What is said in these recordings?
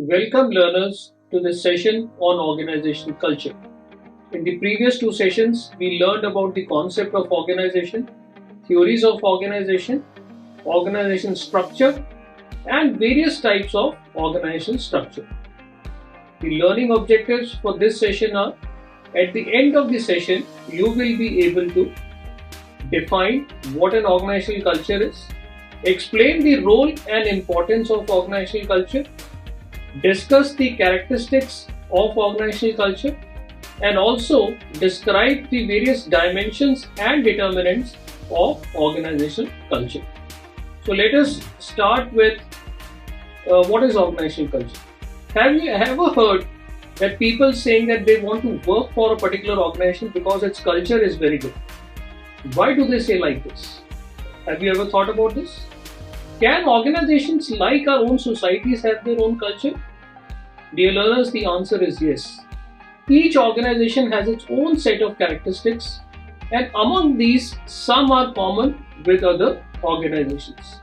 Welcome learners to this session on organizational culture. In the previous two sessions, we learned about the concept of organization, theories of organization, organization structure, and various types of organization structure. The learning objectives for this session are: at the end of the session, you will be able to define what an organizational culture is, explain the role and importance of organizational culture, discuss the characteristics of organizational culture, and also describe the various dimensions and determinants of organizational culture. So let us start with what is organizational culture. Have you ever heard that people saying that they want to work for a particular organization because its culture is very good? Why do they say like this? Have you ever thought about this? Can organizations like our own societies have their own culture? Dear learners, the answer is yes. Each organization has its own set of characteristics, and among these, some are common with other organizations.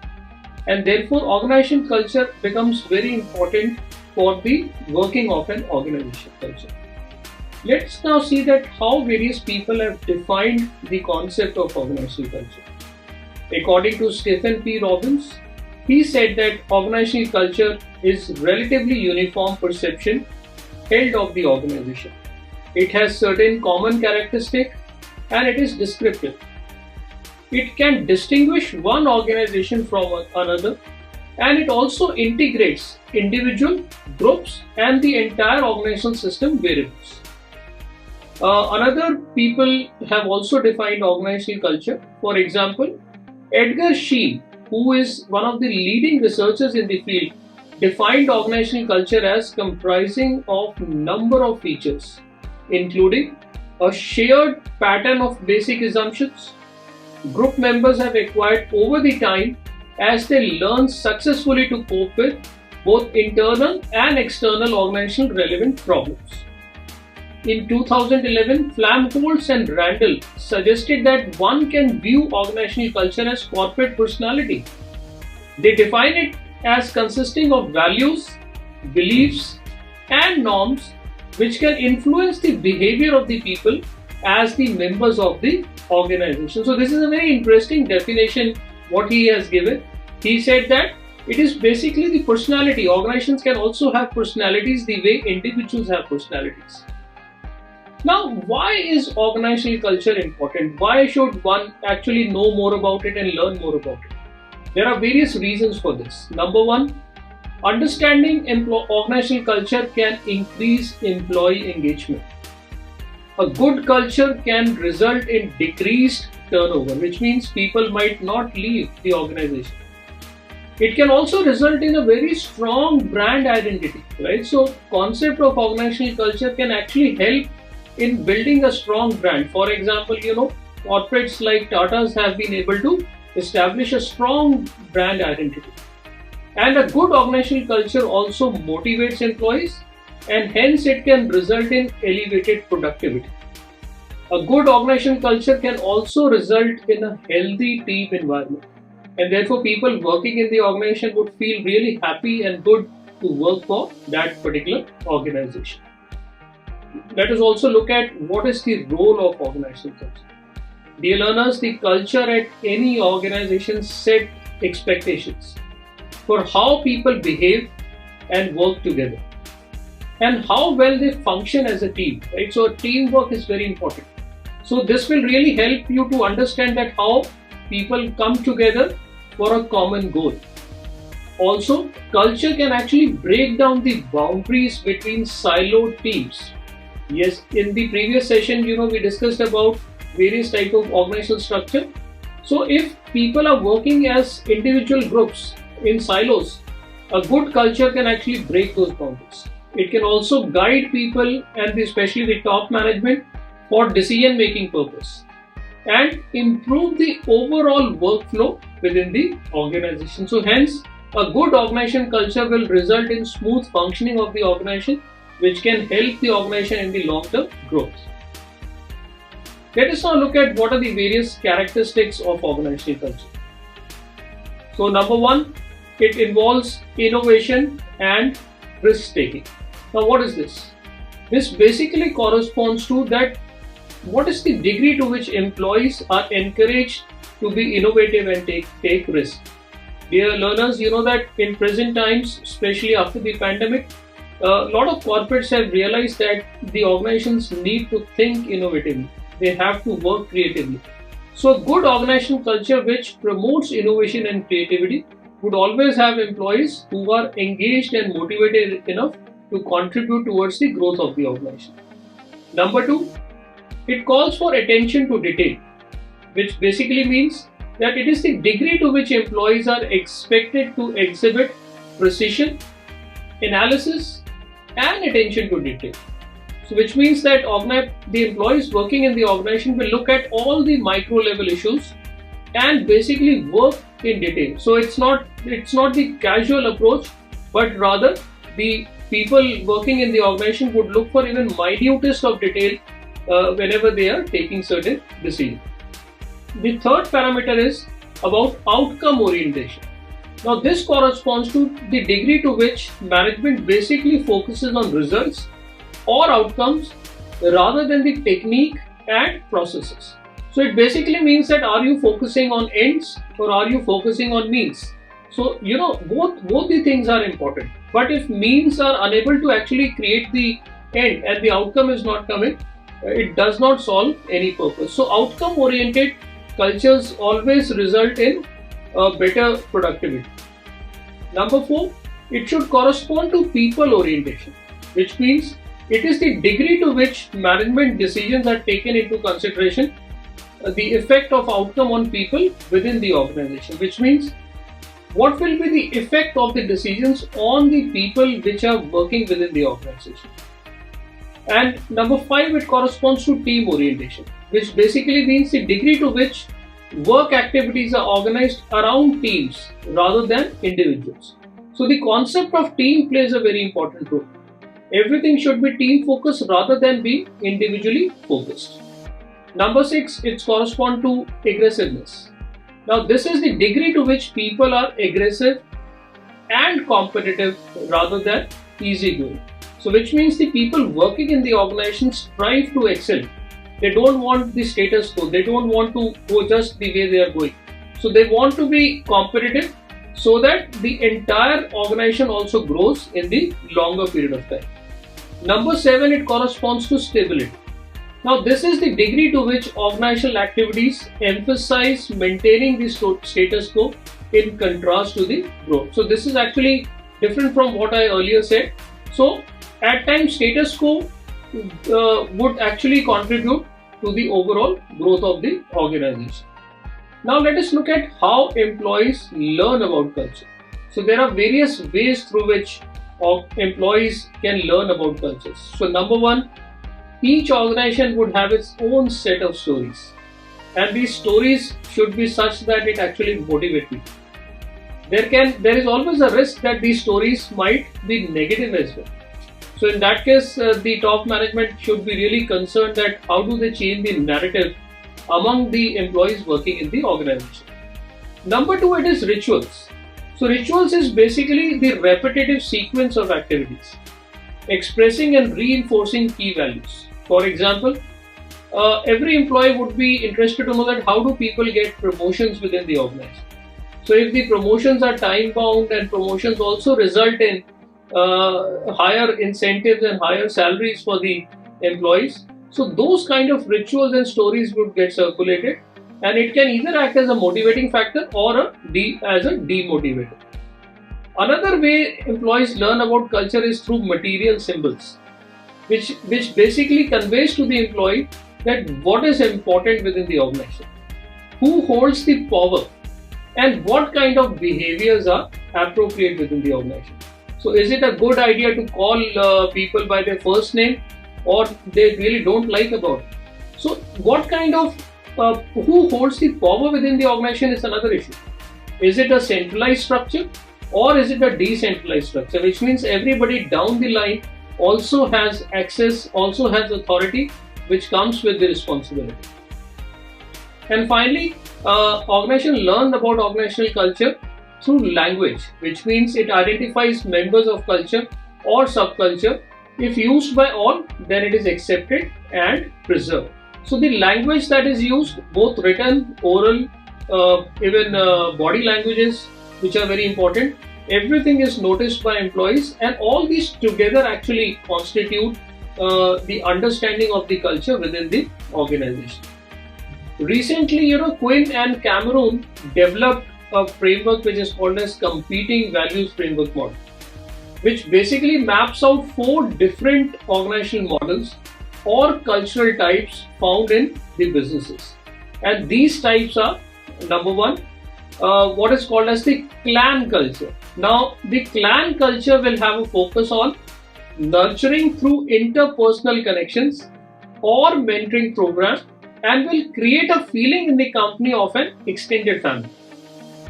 And therefore, organization culture becomes very important for the working of an organization culture. Let's now see that how various people have defined the concept of organizational culture. According to Stephen P. Robbins, he said that organizational culture is relatively uniform perception held of the organization. It has certain common characteristics and it is descriptive. It can distinguish one organization from another, and it also integrates individual, groups, and the entire organizational system variables. Another people have also defined organizational culture. For example, Edgar Scheele, who is one of the leading researchers in the field, defined organizational culture as comprising of number of features, including a shared pattern of basic assumptions group members have acquired over the time as they learn successfully to cope with both internal and external organizational relevant problems. In 2011, Flamholtz and Randall suggested that one can view organizational culture as corporate personality. They define it as consisting of values, beliefs, and norms which can influence the behavior of the people as the members of the organization. So this is a very interesting definition what he has given. He said that it is basically the personality. Organizations can also have personalities the way individuals have personalities. Now, why is organizational culture important? Why should one actually know more about it and learn more about it? There are various reasons for this. Number one, understanding organizational culture can increase employee engagement. A good culture can result in decreased turnover, which means people might not leave the organization. It can also result in a very strong brand identity, right? So, concept of organizational culture can actually help in building a strong brand. For example, corporates like Tata's have been able to establish a strong brand identity. And a good organizational culture also motivates employees, and hence it can result in elevated productivity. A good organizational culture can also result in a healthy team environment, and therefore people working in the organization would feel really happy and good to work for that particular organization. Let us also look at what is the role of organizational culture. Dear learners, the culture at any organization set expectations for how people behave and work together and how well they function as a team, right? So teamwork is very important. So this will really help you to understand that how people come together for a common goal. Also, culture can actually break down the boundaries between siloed teams. Yes, in the previous session, we discussed about various types of organizational structure. So if people are working as individual groups in silos, a good culture can actually break those boundaries. It can also guide people, and especially the top management, for decision making purpose and improve the overall workflow within the organization. So hence, a good organization culture will result in smooth functioning of the organization, which can help the organization in the long-term growth. Let us now look at what are the various characteristics of organizational culture. So number one, it involves innovation and risk taking. Now what is this? This basically corresponds to that what is the degree to which employees are encouraged to be innovative and take risks. Dear learners, you know that in present times, especially after the pandemic, a lot of corporates have realized that the organizations need to think innovatively. They have to work creatively. So a good organizational culture which promotes innovation and creativity would always have employees who are engaged and motivated enough to contribute towards the growth of the organization. Number two, it calls for attention to detail, which basically means that it is the degree to which employees are expected to exhibit precision, analysis, and attention to detail. So which means that the employees working in the organization will look at all the micro level issues and basically work in detail. So it's not the casual approach, but rather the people working in the organization would look for even minutest of detail whenever they are taking certain decisions. The third parameter is about outcome orientation. Now this corresponds to the degree to which management basically focuses on results or outcomes rather than the technique and processes. So it basically means that are you focusing on ends or are you focusing on means? So both the things are important. But if means are unable to actually create the end and the outcome is not coming, it does not solve any purpose. So outcome oriented cultures always result in better productivity. Number four, it should correspond to people orientation, which means it is the degree to which management decisions are taken into consideration the effect of outcome on people within the organization, which means what will be the effect of the decisions on the people which are working within the organization. And number five, it corresponds to team orientation, which basically means the degree to which work activities are organized around teams rather than individuals. So the concept of team plays a very important role. Everything should be team focused rather than be individually focused. Number six, it corresponds to aggressiveness. Now this is the degree to which people are aggressive and competitive rather than easygoing. So which means the people working in the organization strive to excel. They don't want the status quo. They don't want to go just the way they are going. So they want to be competitive so that the entire organization also grows in the longer period of time. Number seven, it corresponds to stability. Now this is the degree to which organizational activities emphasize maintaining the status quo in contrast to the growth. So this is actually different from what I earlier said. So at times status quo would actually contribute to the overall growth of the organization. Now let us look at how employees learn about culture. So there are various ways through which employees can learn about cultures. So number one, each organization would have its own set of stories, and these stories should be such that it actually motivates people. There is always a risk that these stories might be negative as well. So in that case, the top management should be really concerned that how do they change the narrative among the employees working in the organization. Number two, it is rituals. So rituals is basically the repetitive sequence of activities, expressing and reinforcing key values. For example, every employee would be interested to know that how do people get promotions within the organization. So if the promotions are time bound and promotions also result in higher incentives and higher salaries for the employees, so those kind of rituals and stories would get circulated, and it can either act as a motivating factor or as a demotivator. Another way employees learn about culture is through material symbols, which basically conveys to the employee that what is important within the organization, who holds the power, and what kind of behaviors are appropriate within the organization. So is it a good idea to call people by their first name, or they really don't like about it? So what kind of who holds the power within the organization is another issue. Is it a centralized structure or is it a decentralized structure, which means everybody down the line also has access, also has authority, which comes with the responsibility. And finally, organization learn about organizational culture through language, which means it identifies members of culture or subculture. If used by all, then it is accepted and preserved. So the language that is used, both written, oral, even body languages, which are very important, everything is noticed by employees, and all these together actually constitute the understanding of the culture within the organization. Recently, Quinn and Cameron developed a framework which is called as Competing Values Framework Model, which basically maps out 4 different organizational models or cultural types found in the businesses. And these types are, number 1, what is called as the clan culture. Now, the clan culture will have a focus on nurturing through interpersonal connections or mentoring program, and will create a feeling in the company of an extended family.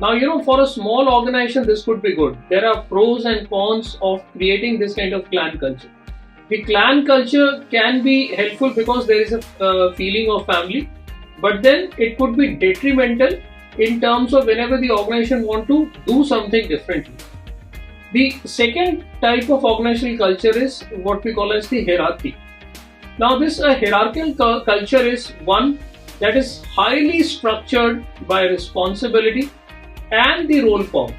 Now, for a small organization, this could be good. There are pros and cons of creating this kind of clan culture. The clan culture can be helpful because there is a feeling of family, but then it could be detrimental in terms of whenever the organization want to do something differently. The second type of organizational culture is what we call as the hierarchy. Now, this hierarchical culture is one that is highly structured by responsibility and the role form,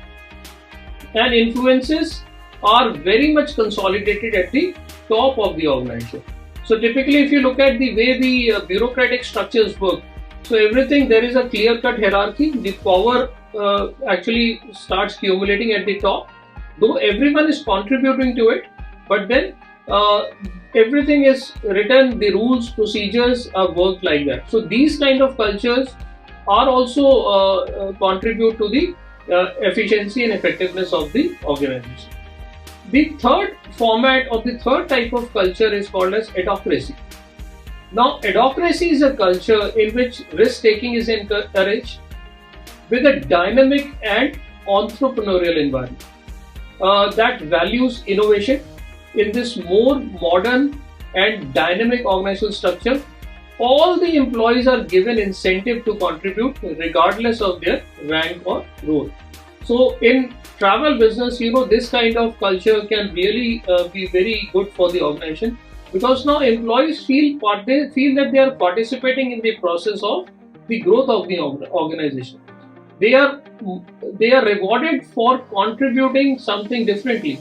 and influences are very much consolidated at the top of the organization. So typically, if you look at the way the bureaucratic structures work, so everything, there is a clear-cut hierarchy. The power actually starts accumulating at the top, though everyone is contributing to it, but then everything is written, the rules, procedures are worked like that. So these kind of cultures are also contribute to the efficiency and effectiveness of the organization. The third format or the third type of culture is called as adhocracy. Now, adhocracy is a culture in which risk-taking is encouraged with a dynamic and entrepreneurial environment that values innovation. In this more modern and dynamic organizational structure, all the employees are given incentive to contribute regardless of their rank or role. So in travel business, this kind of culture can really be very good for the organization, because now employees feel that they are participating in the process of the growth of the organization. They are rewarded for contributing something differently.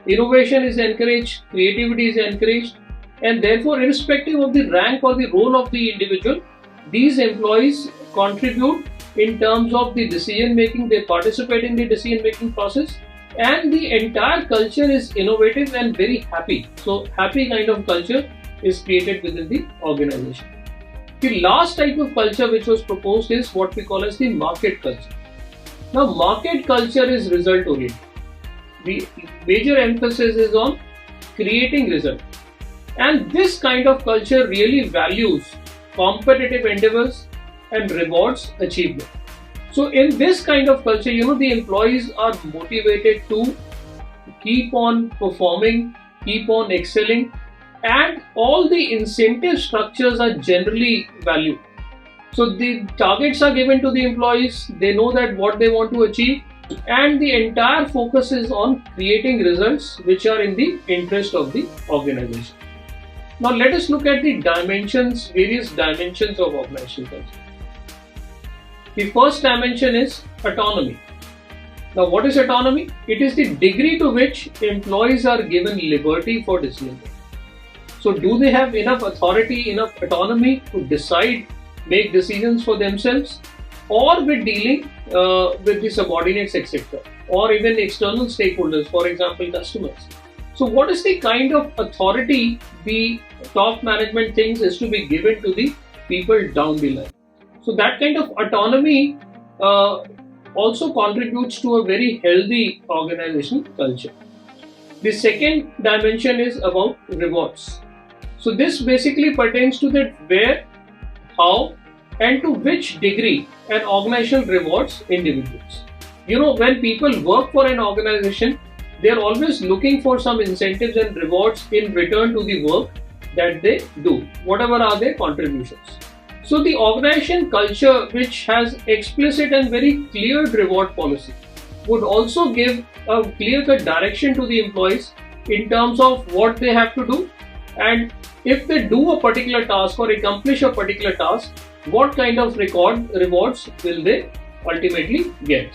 Innovation is encouraged, creativity is encouraged, and therefore, irrespective of the rank or the role of the individual, these employees contribute in terms of the decision making. They participate in the decision making process, and the entire culture is innovative and very happy. So happy kind of culture is created within the organization. The last type of culture which was proposed is what we call as the market culture. Now, market culture is result oriented. The major emphasis is on creating results, and this kind of culture really values competitive endeavors and rewards achievement. So in this kind of culture, the employees are motivated to keep on performing, keep on excelling, and all the incentive structures are generally valued. So the targets are given to the employees, they know that what they want to achieve, and the entire focus is on creating results which are in the interest of the organization. Now let us look at the various dimensions of organizational culture. The first dimension is autonomy. Now, what is autonomy? It is the degree to which employees are given liberty for decision making. So do they have enough authority, enough autonomy to decide, make decisions for themselves, or with dealing with the subordinates, etc., or even external stakeholders, for example, customers. So what is the kind of authority the top management thinks is to be given to the people down the line? So that kind of autonomy also contributes to a very healthy organizational culture. The second dimension is about rewards. So this basically pertains to that where, how, and to which degree an organization rewards individuals. When people work for an organization, they are always looking for some incentives and rewards in return to the work that they do, whatever are their contributions. So the organization culture, which has explicit and very clear reward policy, would also give a clear-cut direction to the employees in terms of what they have to do, and if they do a particular task or accomplish a particular task, what kind of rewards will they ultimately get.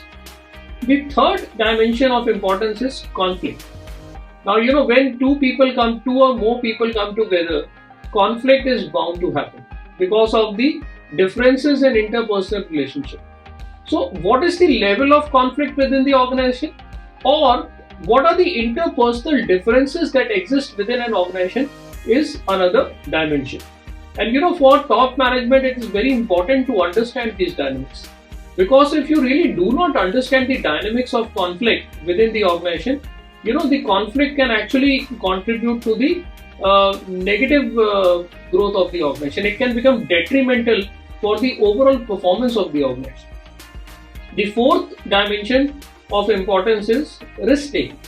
The third dimension of importance is conflict. Now, when two or more people come together, conflict is bound to happen because of the differences in interpersonal relationship. So, what is the level of conflict within the organization, or what are the interpersonal differences that exist within an organization is another dimension. And for top management, it is very important to understand these dynamics, because if you really do not understand the dynamics of conflict within the organization, the conflict can actually contribute to the negative growth of the organization. It can become detrimental for the overall performance of the organization. The fourth dimension of importance is risk taking.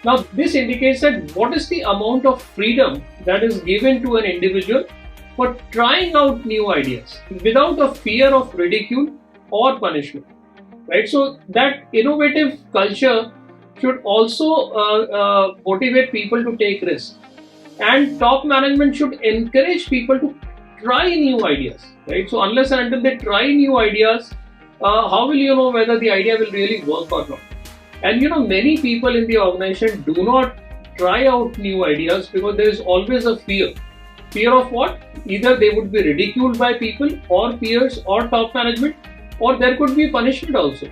Now, this indicates that what is the amount of freedom that is given to an individual for trying out new ideas without a fear of ridicule or punishment, right? So that innovative culture should also motivate people to take risks, and top management should encourage people to try new ideas, right? So unless and until they try new ideas, how will you know whether the idea will really work or not? And many people in the organization do not try out new ideas because there is always a fear of what? Either they would be ridiculed by people or peers or top management, or there could be punishment also.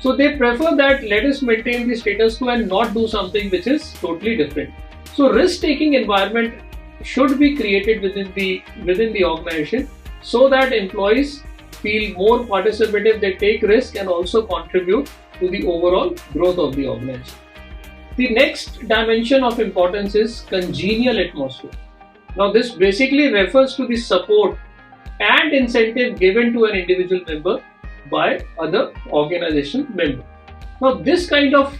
So they prefer that let us maintain the status quo and not do something which is totally different. So risk-taking environment should be created within the organization so that employees feel more participative, they take risk and also contribute to the overall growth of the organization. The next dimension of importance is congenial atmosphere. Now this basically refers to the support and incentive given to an individual member by other organization members. Now this kind of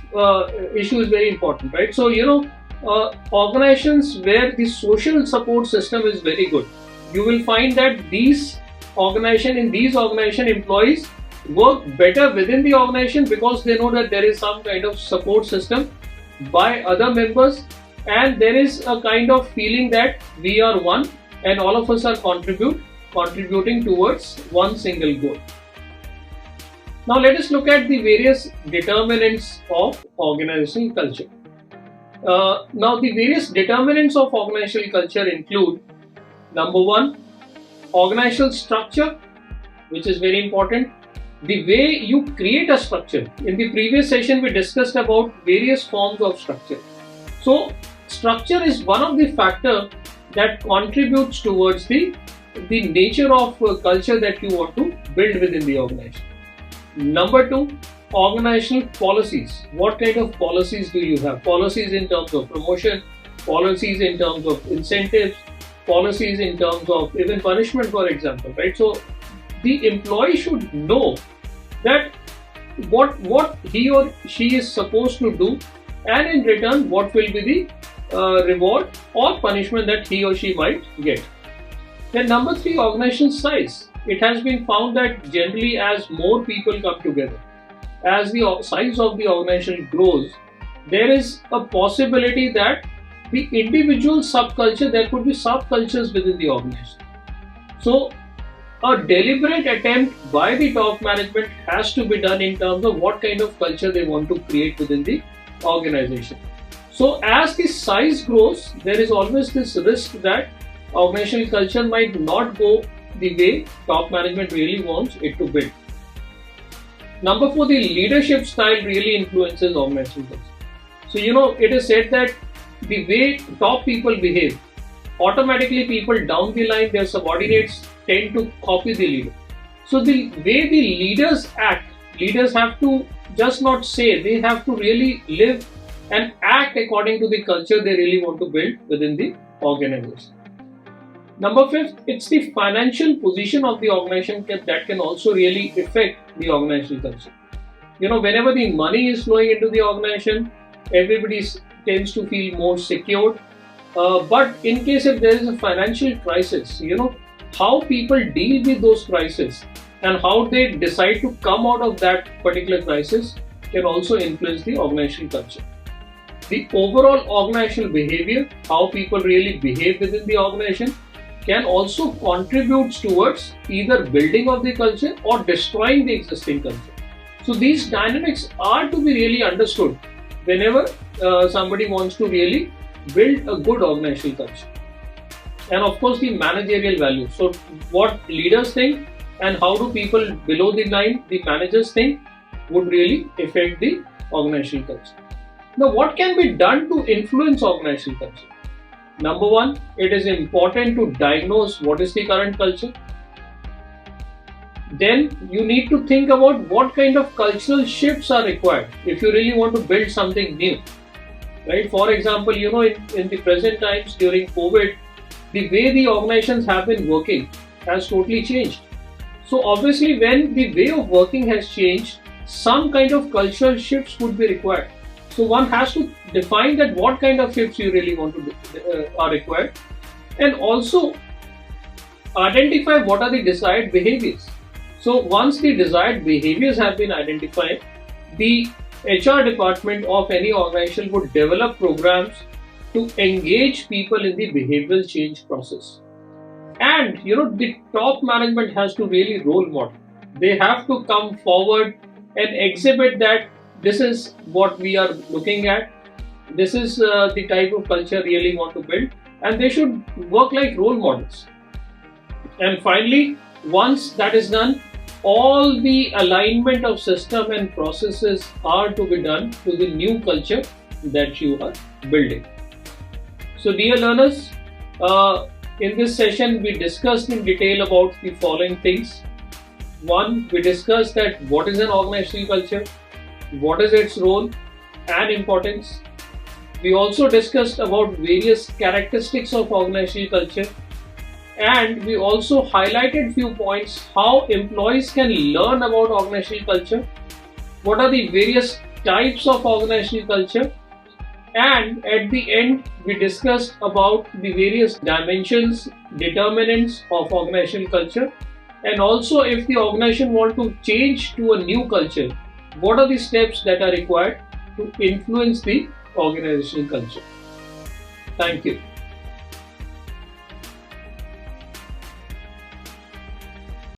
issue is very important, right? So organizations where the social support system is very good, you will find that these organization employees work better within the organization because they know that there is some kind of support system by other members, and there is a kind of feeling that we are one and all of us are contributing towards one single goal. Now let us look at the various determinants of organizational culture. Now the various determinants of organizational culture include: number one, organizational structure, which is very important. The way you create a structure. In the previous session we discussed about various forms of structure. So structure is one of the factors that contributes towards the nature of culture that you want to build within the organization. Number two, organizational policies. What kind of policies do you have? Policies in terms of promotion, policies in terms of incentives, policies in terms of even punishment, for example, right? So the employee should know that what he or she is supposed to do, and in return what will be the reward or punishment that he or she might get. Then number three, organization size. It has been found that generally as more people come together, as the size of the organization grows, there is a possibility that the individual subculture, there could be subcultures within the organization. So a deliberate attempt by the top management has to be done in terms of what kind of culture they want to create within the organization. So as the size grows, there is always this risk that organizational culture might not go the way top management really wants it to build. Number four, the leadership style really influences organizational culture. So it is said that the way top people behave, automatically people down the line, their subordinates tend to copy the leader. So the way the leaders act, leaders have to just not say, they have to really live and act according to the culture they really want to build within the organization. Number fifth, it's the financial position of the organization that can also really affect the organizational culture. Whenever the money is flowing into the organization, everybody tends to feel more secure. But in case if there is a financial crisis, how people deal with those crises and how they decide to come out of that particular crisis can also influence the organizational culture. The overall organizational behavior, how people really behave within the organization, can also contribute towards either building of the culture or destroying the existing culture. So these dynamics are to be really understood whenever somebody wants to really build a good organizational culture. And of course the managerial values. So what leaders think and how do people below the line, the managers think, would really affect the organizational culture. Now what can be done to influence organizational culture? Number one, it is important to diagnose what is the current culture. Then you need to think about what kind of cultural shifts are required if you really want to build something new. Right? For example, in the present times during COVID, the way the organizations have been working has totally changed. So obviously when the way of working has changed, some kind of cultural shifts would be required. So one has to define that what kind of shifts you really want to do, are required, and also identify what are the desired behaviors. So once the desired behaviors have been identified, the HR department of any organization would develop programs to engage people in the behavioral change process. And the top management has to really role model. They have to come forward and exhibit that this is what we are looking at. This is the type of culture we really want to build, and they should work like role models. And finally, once that is done, all the alignment of system and processes are to be done to the new culture that you are building. So dear learners, in this session we discussed in detail about the following things. One, we discussed that what is an organizational culture, what is its role and importance. We also discussed about various characteristics of organizational culture, and we also highlighted few points how employees can learn about organizational culture, what are the various types of organizational culture, and at the end we discussed about the various dimensions, determinants of organizational culture, and also if the organization want to change to a new culture, what are the steps that are required to influence the organizational culture. Thank you.